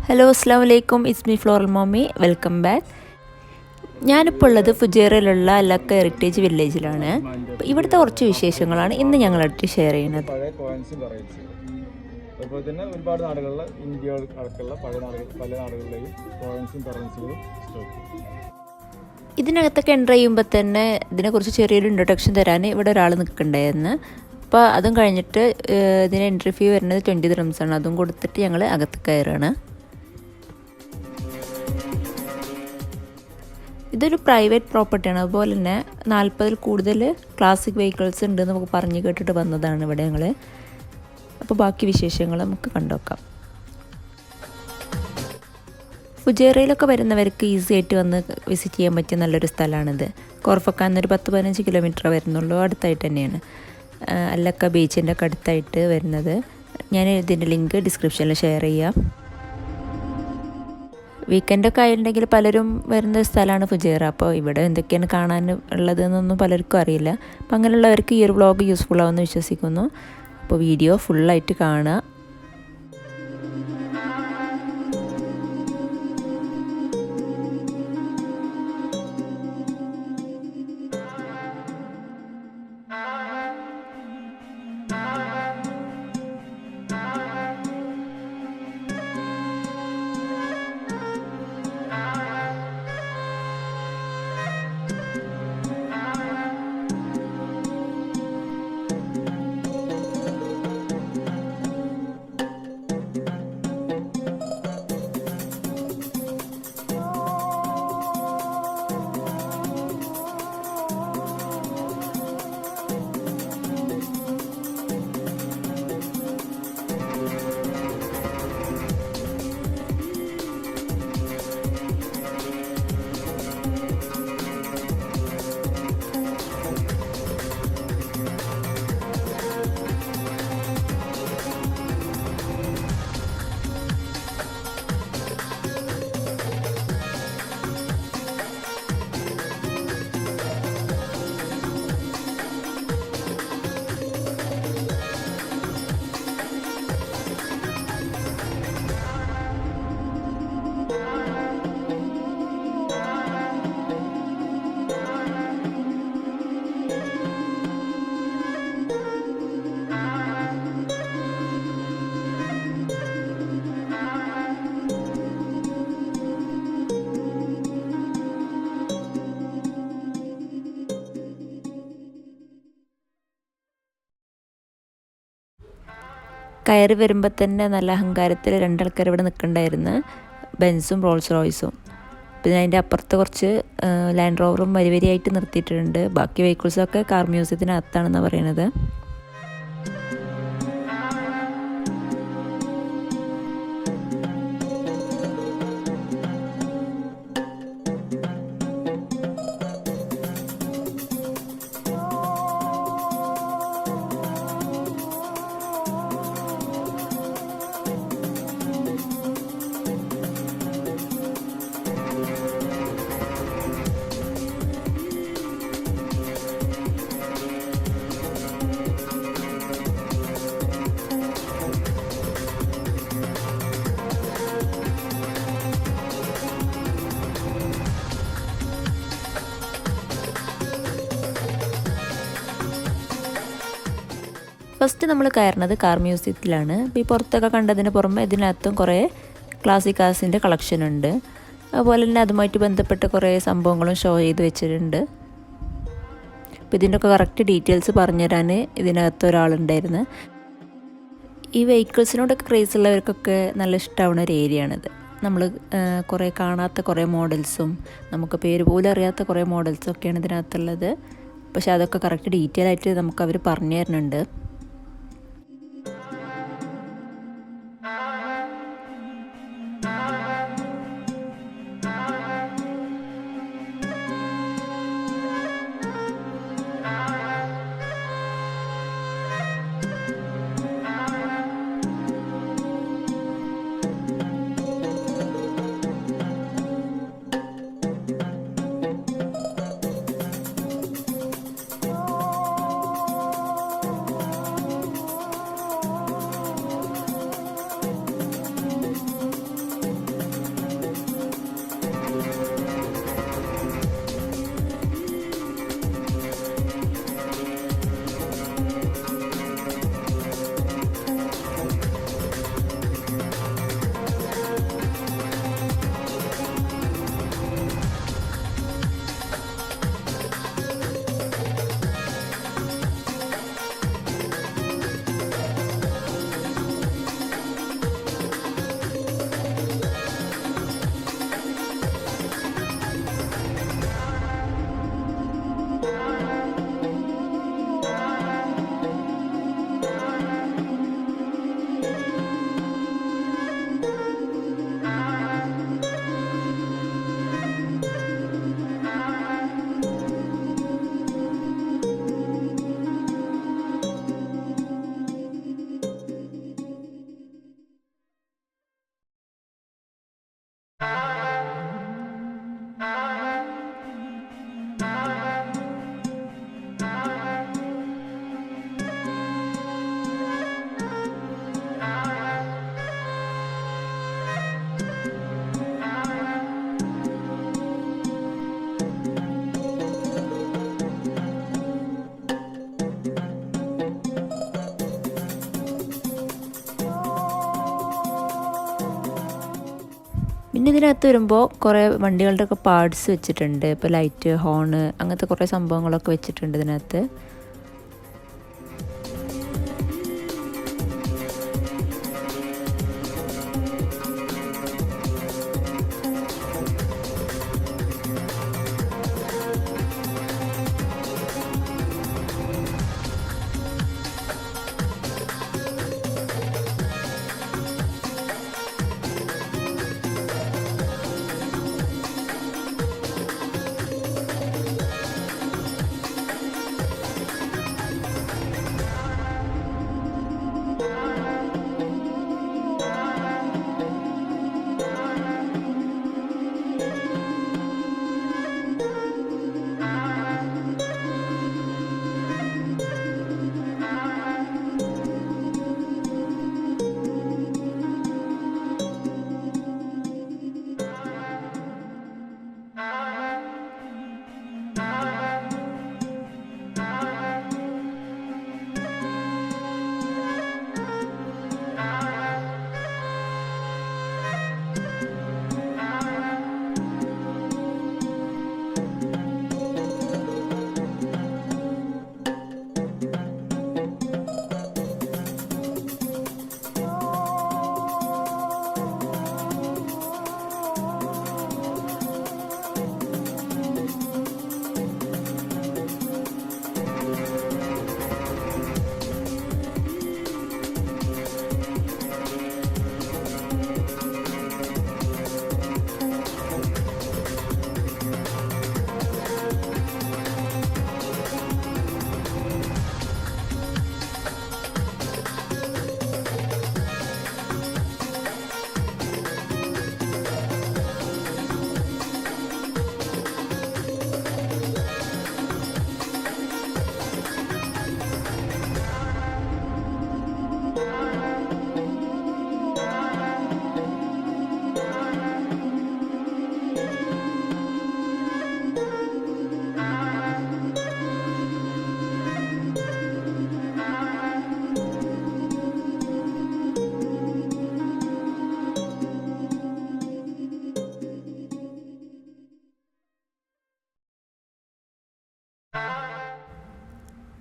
Hello അസ്സാം വലൈക്കും, it's me floral mommy. Welcome back. ഞാനിപ്പോൾ ഉള്ളത് ഫുജൈറയിലുള്ള അൽ-അഖ ഹെറിറ്റേജ് വില്ലേജിലാണ്. ഇവിടുത്തെ കുറച്ച് വിശേഷങ്ങളാണ് ഇന്ന് ഞങ്ങളായിട്ട് ഷെയർ ചെയ്യുന്നത്. അതുപോലെ തന്നെ ഒരുപാട് നാടുകളിലെ ഇന്ത്യ അടക്കമുള്ള പല നാടുകളിലെയും കോയിൻസും കറൻസികളും സ്റ്റോക്ക്. ഇതിനകത്തൊക്കെ എൻ്റർ ചെയ്യുമ്പോൾ തന്നെ ഇതിനെക്കുറിച്ച് ചെറിയൊരു ഇൻട്രൊഡക്ഷൻ തരാൻ ഇവിടെ ഒരാൾ നിൽക്കണ്ടായിരുന്നു. അപ്പോൾ അതും കഴിഞ്ഞിട്ട് ഇതിന് എൻട്രി ഫീ വരുന്നത് 20 ദിർഹംസാണ്. അതും കൊടുത്തിട്ട് ഞങ്ങൾ അകത്ത് കയറുകയാണ്. ഇതൊരു പ്രൈവറ്റ് പ്രോപ്പർട്ടിയാണ്. അതുപോലെ തന്നെ 40-ൽ കൂടുതൽ ക്ലാസിക് വെഹിക്കിൾസ് ഉണ്ട് നമുക്ക് പറഞ്ഞു കേട്ടിട്ട് വന്നതാണ് ഇവിടെ ഞങ്ങൾ. അപ്പോൾ ബാക്കി വിശേഷങ്ങൾ നമുക്ക് കണ്ടുനോക്കാം. ഫുജൈറയിലൊക്കെ വരുന്നവർക്ക് ഈസി ആയിട്ട് വന്ന് വിസിറ്റ് ചെയ്യാൻ പറ്റിയ നല്ലൊരു സ്ഥലമാണിത്. കോർഫക്കാൻ എന്നൊരു 10-15 കിലോമീറ്റർ വരുന്നുള്ളൂ, അടുത്തായിട്ട് തന്നെയാണ്. അൽ-അഖ ബീച്ചിൻ്റെ ഒക്കെ അടുത്തായിട്ട് വരുന്നത്. ഞാൻ ഇതിൻ്റെ ലിങ്ക് ഡിസ്ക്രിപ്ഷനിൽ ഷെയർ ചെയ്യാം. വീക്കെൻഡൊക്കെ ആയിട്ടുണ്ടെങ്കിൽ പലരും വരുന്ന സ്ഥലമാണ് ഫുജൈറ. അപ്പോൾ ഇവിടെ എന്തൊക്കെയാണ് കാണാൻ ഉള്ളതെന്നൊന്നും പലർക്കും അറിയില്ല. അപ്പം അങ്ങനെയുള്ളവർക്ക് ഈ ഒരു വ്ളോഗ് യൂസ്ഫുൾ ആവുമെന്ന് വിശ്വസിക്കുന്നു. അപ്പോൾ വീഡിയോ ഫുള്ളായിട്ട് കാണുക. കയറി വരുമ്പോൾ തന്നെ നല്ല അഹങ്കാരത്തിൽ 2 ആൾക്കാർ ഇവിടെ നിൽക്കണ്ടായിരുന്നു, ബെൻസും റോൾസ് റോയ്സും. പിന്നെ അതിൻ്റെ അപ്പുറത്ത് കുറച്ച് ലാൻഡ് റോവറും വരിവരിയായിട്ട് നിർത്തിയിട്ടുണ്ട്. ബാക്കി വെഹിക്കിൾസൊക്കെ കാർ മ്യൂസിയത്തിനകത്താണെന്നാണ് പറയുന്നത്. ഫസ്റ്റ് നമ്മൾ കയറുന്നത് കാർ മ്യൂസിയത്തിലാണ്. ഇപ്പോൾ ഈ പുറത്തൊക്കെ കണ്ടതിന് പുറമെ ഇതിനകത്തും കുറേ ക്ലാസിക് കാർസിൻ്റെ കളക്ഷൻ ഉണ്ട്. അതുപോലെ തന്നെ അതുമായിട്ട് ബന്ധപ്പെട്ട കുറേ സംഭവങ്ങളും ഷോ ചെയ്ത് വെച്ചിട്ടുണ്ട്. അപ്പോൾ ഇതിൻ്റെയൊക്കെ കറക്റ്റ് ഡീറ്റെയിൽസ് പറഞ്ഞുതരാൻ ഇതിനകത്ത് ഒരാളുണ്ടായിരുന്നു. ഈ വെഹിക്കിൾസിനോടൊക്കെ ക്രേസ് ഉള്ളവർക്കൊക്കെ നല്ല ഇഷ്ടമാവുന്ന ഒരു ഏരിയയാണിത്. നമ്മൾ കുറേ കാണാത്ത കുറേ മോഡൽസും നമുക്ക് പേര് പോലും അറിയാത്ത കുറേ മോഡൽസും ഒക്കെയാണ് ഇതിനകത്തുള്ളത്. പക്ഷേ അതൊക്കെ കറക്റ്റ് ഡീറ്റെയിൽ ആയിട്ട് നമുക്ക് അവർ പറഞ്ഞു തരുന്നുണ്ട്. പിന്നെ ഇതിനകത്ത് വരുമ്പോൾ കുറേ വണ്ടികളുടെ ഒക്കെ പാർട്സ് വെച്ചിട്ടുണ്ട്. ഇപ്പോൾ ലൈറ്റ്, ഹോണ്, അങ്ങനത്തെ കുറേ സംഭവങ്ങളൊക്കെ വെച്ചിട്ടുണ്ട് ഇതിനകത്ത്.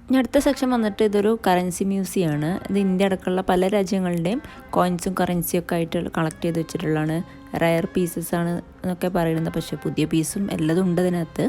ഇനി അടുത്ത സെക്ഷൻ വന്നിട്ട് ഇതൊരു കറൻസി മ്യൂസിയം ആണ്. ഇത് ഇന്ത്യ അടക്കമുള്ള പല രാജ്യങ്ങളുടെയും കോയിൻസും കറൻസിയും ഒക്കെ ആയിട്ട് കളക്ട് ചെയ്ത് വെച്ചിട്ടുള്ളതാണ്. റയർ പീസസ് ആണ് എന്നൊക്കെ പറയുന്നത്, പക്ഷേ പുതിയ പീസും എല്ലതും ഉണ്ട് ഇതിനകത്ത്.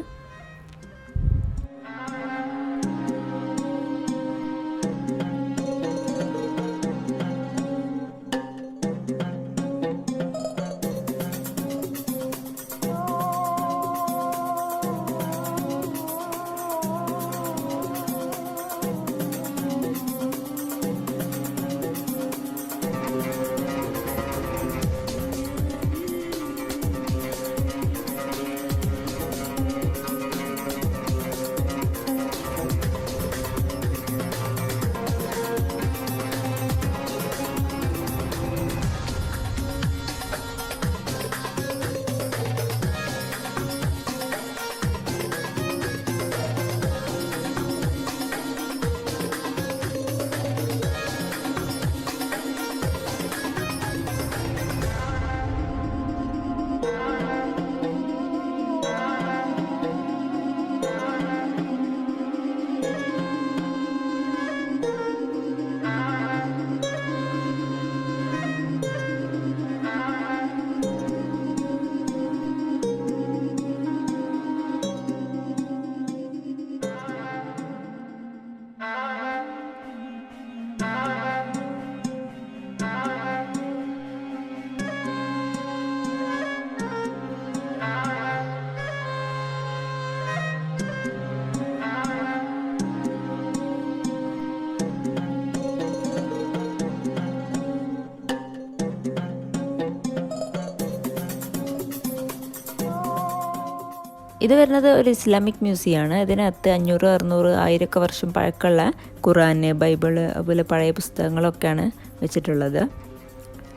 ഇത് വരുന്നത് ഒരു ഇസ്ലാമിക് മ്യൂസിയമാണ്. ഇതിനകത്ത് 500, 600, 1000 വർഷം പഴക്കമുള്ള ഖുറാന്, ബൈബിള്, അതുപോലെ പഴയ പുസ്തകങ്ങളൊക്കെയാണ് വെച്ചിട്ടുള്ളത്.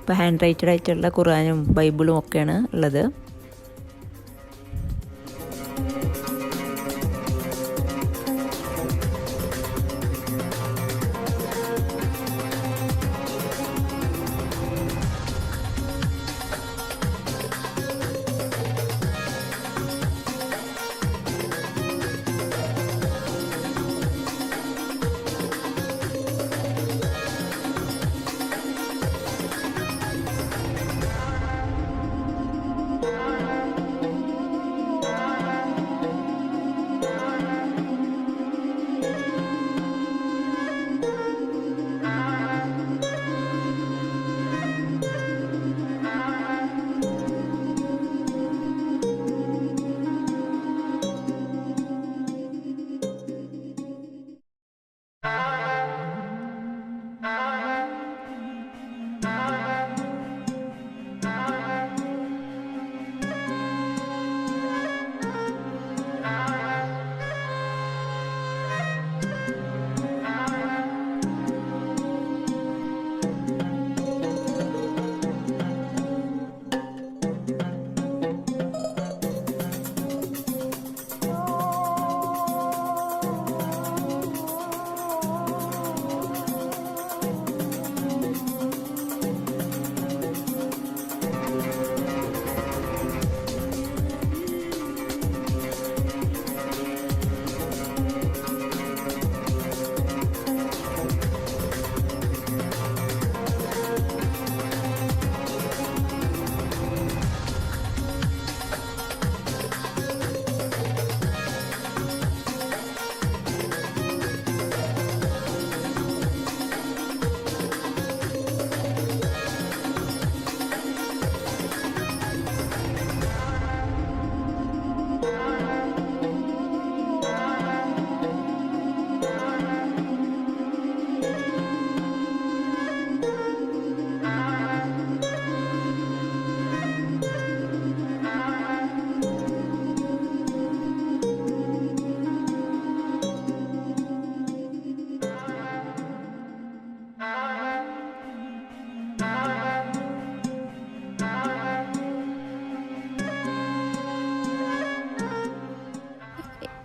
ഇപ്പോൾ ഹാൻഡ് റൈറ്റഡ് ആയിട്ടുള്ള ഖുറാനും ബൈബിളും ഒക്കെയാണ് ഉള്ളത്.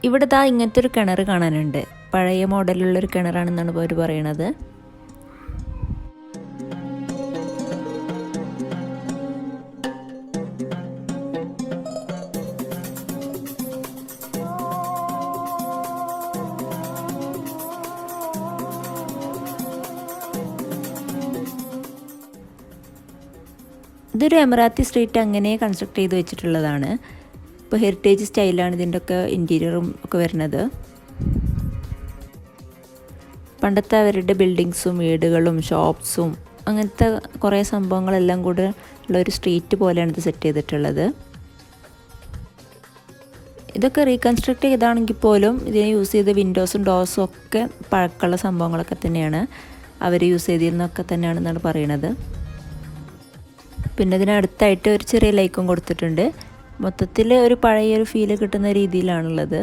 ഇവിടെ ഇങ്ങനത്തെ ഒരു കിണർ കാണാനുണ്ട്. പഴയ മോഡലുള്ളൊരു കിണറാണെന്നാണ് അവർ പറയണത്. ഇതൊരു എമറാത്തി സ്ട്രീറ്റ് അങ്ങനെ കൺസ്ട്രക്ട് ചെയ്ത് വെച്ചിട്ടുള്ളതാണ്. ഇപ്പോൾ ഹെറിറ്റേജ് സ്റ്റൈലാണ് ഇതിൻ്റെ ഒക്കെ ഇൻറ്റീരിയറും ഒക്കെ വരുന്നത്. പണ്ടത്തെ അവരുടെ ബിൽഡിങ്സും വീടുകളും ഷോപ്സും അങ്ങനത്തെ കുറേ സംഭവങ്ങളെല്ലാം കൂടെ ഉള്ളൊരു സ്ട്രീറ്റ് പോലെയാണ് ഇത് സെറ്റ് ചെയ്തിട്ടുള്ളത്. ഇതൊക്കെ റീകൺസ്ട്രക്ട് ചെയ്താണെങ്കിൽ പോലും ഇതിനെ യൂസ് ചെയ്ത വിൻഡോസും ഡോർസും ഒക്കെ പഴക്കമുള്ള സംഭവങ്ങളൊക്കെ തന്നെയാണ് അവർ യൂസ് ചെയ്തിരുന്നൊക്കെ തന്നെയാണെന്നാണ് പറയണത്. പിന്നെ ഇതിനടുത്തായിട്ട് ഒരു ചെറിയ ലൈക്കും കൊടുത്തിട്ടുണ്ട്. മൊത്തത്തിൽ ഒരു പഴയൊരു ഫീല് കിട്ടുന്ന രീതിയിലാണുള്ളത്.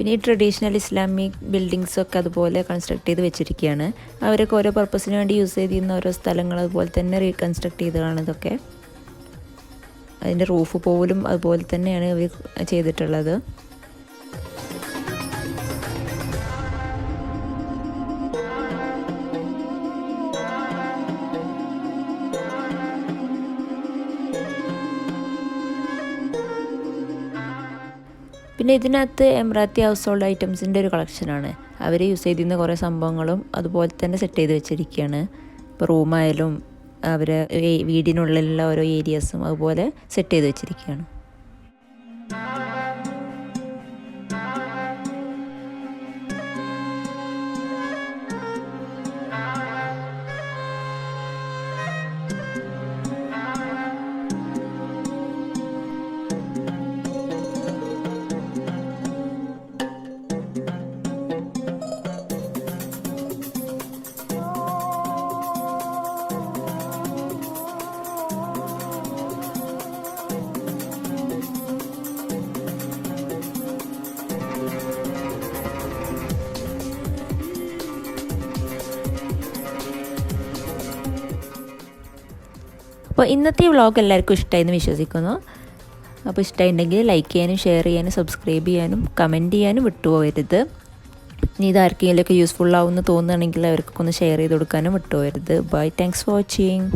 പിന്നെ ഈ ട്രഡീഷണൽ ഇസ്ലാമിക് ബിൽഡിങ്സൊക്കെ അതുപോലെ കൺസ്ട്രക്ട് ചെയ്ത് വെച്ചിരിക്കുകയാണ്. അവരൊക്കെ ഓരോ പർപ്പസിന് വേണ്ടി യൂസ് ചെയ്തിരുന്ന ഓരോ സ്ഥലങ്ങൾ അതുപോലെ തന്നെ റീകൺസ്ട്രക്ട് ചെയ്തതാണ് ഇതൊക്കെ. അതിൻ്റെ റൂഫ് പോലും അതുപോലെ തന്നെയാണ് ഇവർ ചെയ്തിട്ടുള്ളത്. പിന്നെ ഇതിനകത്ത് എമിറാത്തി ഹൗസ് ഹോൾഡ് ഐറ്റംസിൻ്റെ ഒരു കളക്ഷനാണ്. അവർ യൂസ് ചെയ്തിരുന്ന കുറേ സംഭവങ്ങളും അതുപോലെ തന്നെ സെറ്റ് ചെയ്ത് വെച്ചിരിക്കുകയാണ്. ഇപ്പോൾ റൂമായാലും അവർ വീടിനുള്ളിലുള്ള ഓരോ ഏരിയാസും അതുപോലെ സെറ്റ് ചെയ്ത് വെച്ചിരിക്കുകയാണ്. അപ്പോൾ ഇന്നത്തെ ഈ വ്ളോഗ് എല്ലാവർക്കും ഇഷ്ടമായെന്ന് വിശ്വസിക്കുന്നു. അപ്പോൾ ഇഷ്ടമായിട്ടുണ്ടെങ്കിൽ ലൈക്ക് ചെയ്യാനും ഷെയർ ചെയ്യാനും സബ്സ്ക്രൈബ് ചെയ്യാനും കമൻറ്റ് ചെയ്യാനും വിട്ടുപോകരുത്. ഇനി ഇതാർക്കെങ്കിലുമൊക്കെ യൂസ്ഫുൾ ആവുമെന്ന് തോന്നുകയാണെങ്കിൽ അവർക്കൊന്ന് ഷെയർ ചെയ്ത് കൊടുക്കാനും വിട്ടുപോകരുത്. Bye, thanks for watching.